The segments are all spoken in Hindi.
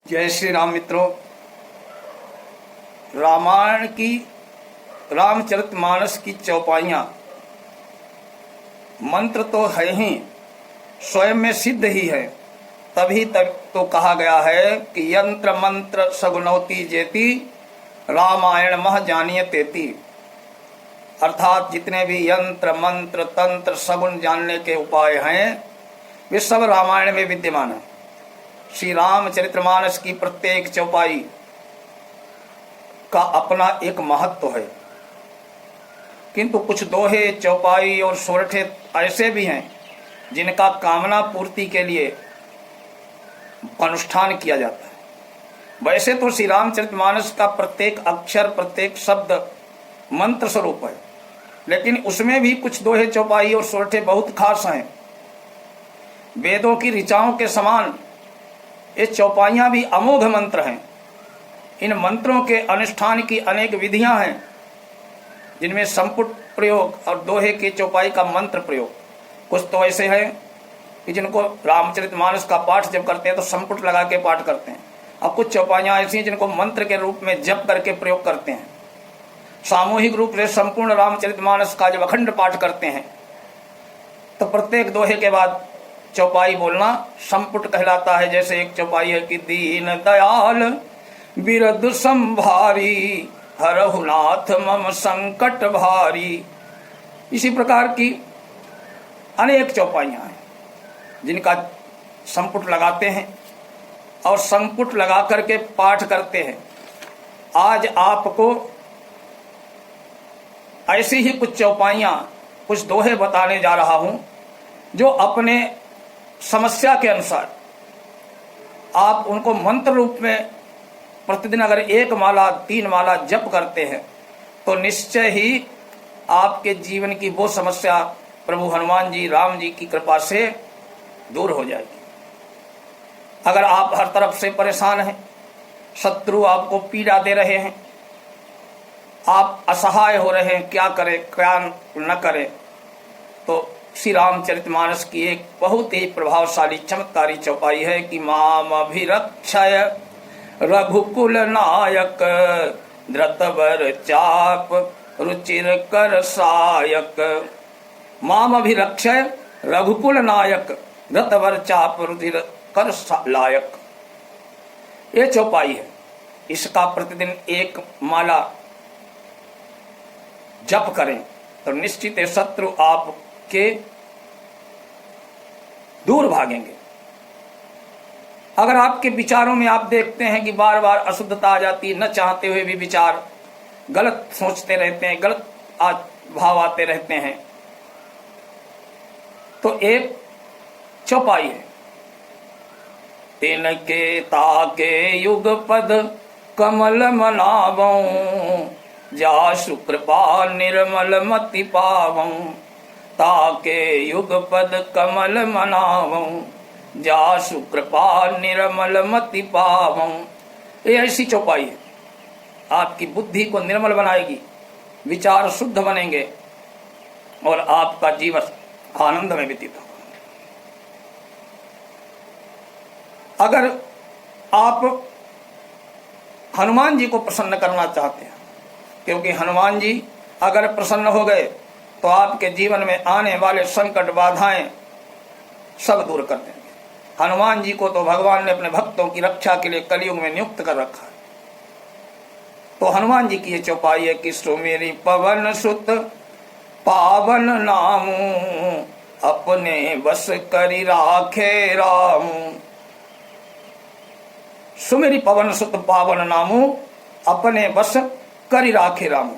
जय श्री राम मित्रों। रामायण की रामचरितमानस की चौपाइयाँ मंत्र तो है ही, स्वयं में सिद्ध ही है। तभी तक तो कहा गया है कि यंत्र मंत्र सगुनौती जेती, रामायण मह जानिए तेती। अर्थात जितने भी यंत्र मंत्र तंत्र सगुन जानने के उपाय हैं वे सब रामायण में विद्यमान है। श्री रामचरितमानस की प्रत्येक चौपाई का अपना एक महत्व है, किंतु कुछ दोहे चौपाई और सोरठे ऐसे भी हैं जिनका कामना पूर्ति के लिए अनुष्ठान किया जाता है। वैसे तो श्री रामचरितमानस का प्रत्येक अक्षर प्रत्येक शब्द मंत्र स्वरूप है, लेकिन उसमें भी कुछ दोहे चौपाई और सोरठे बहुत खास हैं। वेदों की ऋचाओं के समान ये चौपाइयाँ भी अमोघ मंत्र हैं। इन मंत्रों के अनुष्ठान की अनेक विधियां हैं, जिनमें संपुट प्रयोग और दोहे की चौपाई का मंत्र प्रयोग। कुछ तो ऐसे है कि जिनको रामचरितमानस का पाठ जब करते हैं तो संपुट लगा के पाठ करते हैं, और कुछ चौपाइयाँ ऐसी हैं जिनको मंत्र के रूप में जप करके प्रयोग करते हैं। सामूहिक रूप से संपूर्ण रामचरितमानस का जब अखंड पाठ करते हैं तो प्रत्येक दोहे के बाद चौपाई बोलना संपुट कहलाता है। जैसे एक चौपाई है कि दीन दयाल बिरद संभारी, हरहुनाथ मम संकट भारी। इसी प्रकार की अनेक चौपाइयाँ हैं जिनका संपुट लगाते हैं और संपुट लगा करके पाठ करते हैं। आज आपको ऐसी ही कुछ चौपाइयाँ कुछ दोहे बताने जा रहा हूँ, जो अपने समस्या के अनुसार आप उनको मंत्र रूप में प्रतिदिन अगर 1 माला 3 माला जप करते हैं तो निश्चय ही आपके जीवन की वो समस्या प्रभु हनुमान जी राम जी की कृपा से दूर हो जाएगी। अगर आप हर तरफ से परेशान हैं, शत्रु आपको पीड़ा दे रहे हैं, आप असहाय हो रहे हैं, क्या करें क्या न करें, तो श्री रामचरितमानस की एक बहुत ही प्रभावशाली चमत्कारी चौपाई है कि माम अभिरक्षय रघुकुल नायक, धृतवर चाप रुचिर कर सायक। माम अभिरक्षय रघुकुल नायक, धृतवर चाप रुचिर कर लायक। ये चौपाई है। इसका प्रतिदिन 1 माला जप करें तो निश्चित है शत्रु आपके दूर भागेंगे। अगर आपके विचारों में आप देखते हैं कि बार बार अशुद्धता आ जाती, न चाहते हुए भी विचार गलत सोचते रहते हैं, गलत भाव आते रहते हैं, तो एक चौपाई है। तिनके ताके युग पद कमल मनावं, जा शुकृपा निर्मल मति पावं। ताके युग पद कमल मनावं, जा शुकृपा निर्मल मति पावं। ये ऐसी चौपाई है, आपकी बुद्धि को निर्मल बनाएगी, विचार शुद्ध बनेंगे और आपका जीवन आनंद में व्यतीत होगा। अगर आप हनुमान जी को प्रसन्न करना चाहते हैं, क्योंकि हनुमान जी अगर प्रसन्न हो गए तो आपके जीवन में आने वाले संकट बाधाएं सब दूर कर देंगे। हनुमान जी को तो भगवान ने अपने भक्तों की रक्षा के लिए कलयुग में नियुक्त कर रखा है। तो हनुमान जी की ये चौपाई है कि सुमेरी पवन सुत पावन नामू, अपने बस करी राखे रामू। सुमेरी पवन सुत पावन नामू, अपने बस करी राखे रामू।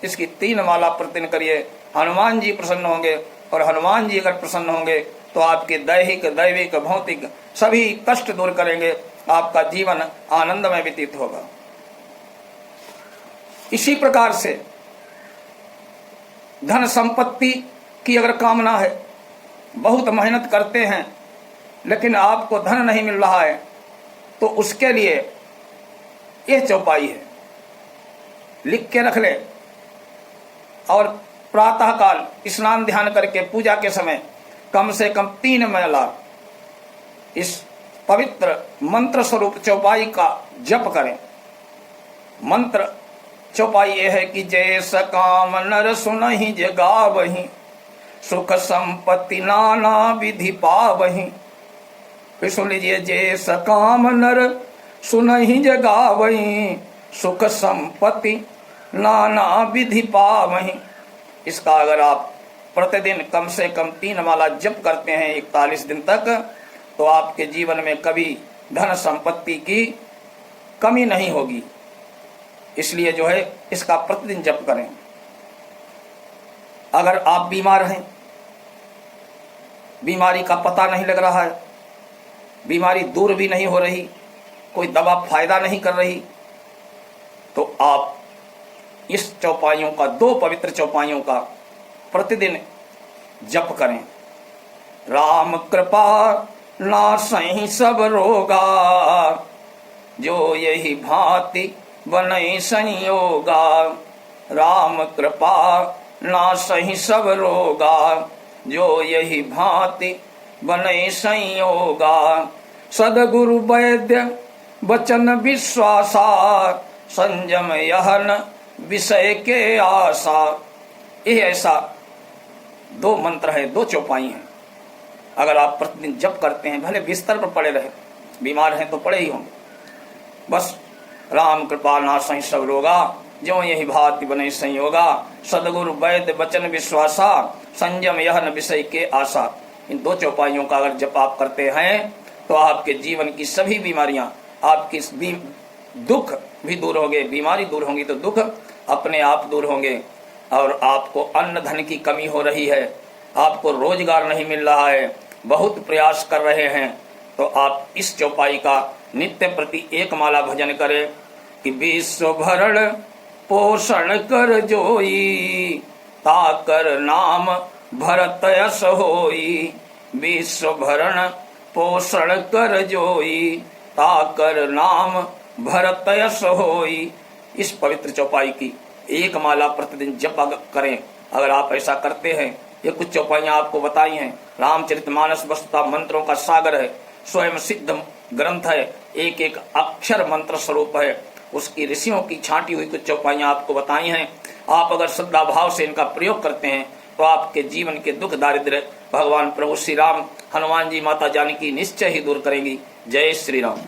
इसकी 3 माला प्रतिदिन करिए, हनुमान जी प्रसन्न होंगे, और हनुमान जी अगर प्रसन्न होंगे तो आपके दैहिक दैविक भौतिक सभी कष्ट दूर करेंगे, आपका जीवन आनंद में व्यतीत होगा। इसी प्रकार से धन संपत्ति की अगर कामना है, बहुत मेहनत करते हैं लेकिन आपको धन नहीं मिल रहा है, तो उसके लिए यह चौपाई है, लिख के रख ले। और प्रातः काल स्नान ध्यान करके पूजा के समय कम से कम 3 माला इस पवित्र मंत्र स्वरूप चौपाई का जप करें। मंत्र चौपाई यह है कि जैस काम नर सुनहि जे गावहि, सुख संपत्ति नाना विधि पावहि। फिर सुन लीजिए, जैस काम नर सुनहि जे गावहि, सुख संपत्ति नाना विधि पावहि। इसका अगर आप प्रतिदिन कम से कम 3 माला जप करते हैं 41 दिन तक, तो आपके जीवन में कभी धन संपत्ति की कमी नहीं होगी। इसलिए जो है इसका प्रतिदिन जप करें। अगर आप बीमार हैं, बीमारी का पता नहीं लग रहा है, बीमारी दूर भी नहीं हो रही, कोई दवा फायदा नहीं कर रही, तो आप इस चौपाइयों का, 2 पवित्र चौपाइयों का प्रतिदिन जप करें। राम कृपा नासहि सब रोगा, जो यही भांति बनई संयोगा। राम कृपा नासहि सब रोगा, जो यही भांति बनई संयोगा। सदगुरु वैद्य वचन विश्वासा, संयम यहन विषय के आशा। यह ऐसा 2 मंत्र है, 2 चौपाई हैं। अगर आप प्रतिदिन जप करते हैं, भले बिस्तर पर पड़े रहे, बीमार हैं तो पड़े ही होंगे, बस राम कृपा नासहि सब रोगा, जो यही भांति बने संयोगा। सदगुरु वैद्य वचन विश्वासा, संयम यहन विषय के आशा। इन 2 चौपाइयों का अगर जप आप करते हैं तो आपके जीवन की सभी बीमारियां, आपकी दुख भी दूर होंगे। बीमारी दूर होंगी तो दुख अपने आप दूर होंगे। और आपको अन्न धन की कमी हो रही है, आपको रोजगार नहीं मिल रहा है, बहुत प्रयास कर रहे हैं, तो आप इस चौपाई का नित्य प्रति 1 माला भजन करें कि विश्व भरण पोषण कर जोई, ताकर नाम भरत यश होई। विश्व भरण पोषण कर जोई, ताकर नाम भरत यश होई। इस पवित्र चौपाई की 1 माला प्रतिदिन जप करें। अगर आप ऐसा करते हैं, ये कुछ चौपाइयां आपको बताई हैं। रामचरितमानस वस्तुतः मंत्रों का सागर है, स्वयं सिद्ध ग्रंथ है, एक एक अक्षर मंत्र स्वरूप है। उसकी ऋषियों की छांटी हुई कुछ चौपाइयां आपको बताई हैं। आप अगर श्रद्धा भाव से इनका प्रयोग करते हैं तो आपके जीवन के दुख दारिद्र्य भगवान प्रभु श्री राम, हनुमान जी, माता जानकी निश्चय ही दूर करेंगी। जय श्री राम।